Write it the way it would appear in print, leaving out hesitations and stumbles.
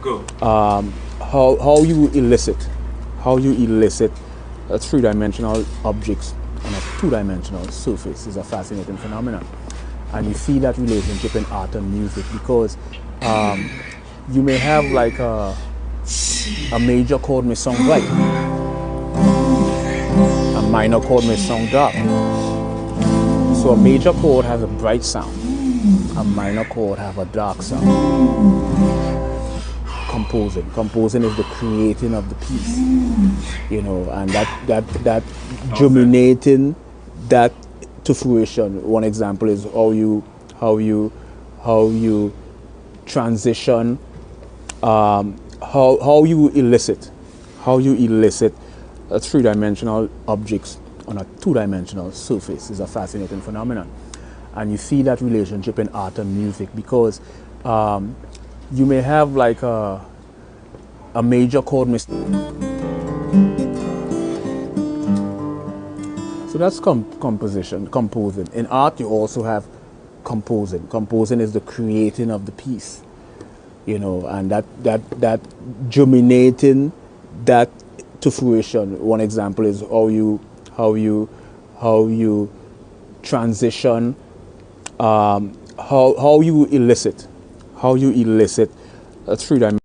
Go. How you elicit three-dimensional objects on a two-dimensional surface is a fascinating phenomenon. And you see that relationship in art and music because you may have like a major chord may sound bright, a minor chord may sound dark. So a major chord has a bright sound, a minor chord have a dark sound. Composing is the creating of the piece, you know, and that germinating that to fruition. One example is how you transition, how you elicit three-dimensional objects on a two-dimensional surface is a fascinating phenomenon. And you see that relationship in art and music because you may have like a major chord so that's composing. In art you also have composing is the creating of the piece, you know, and that germinating that to fruition. One example is how you transition, how you elicit a three-dimensional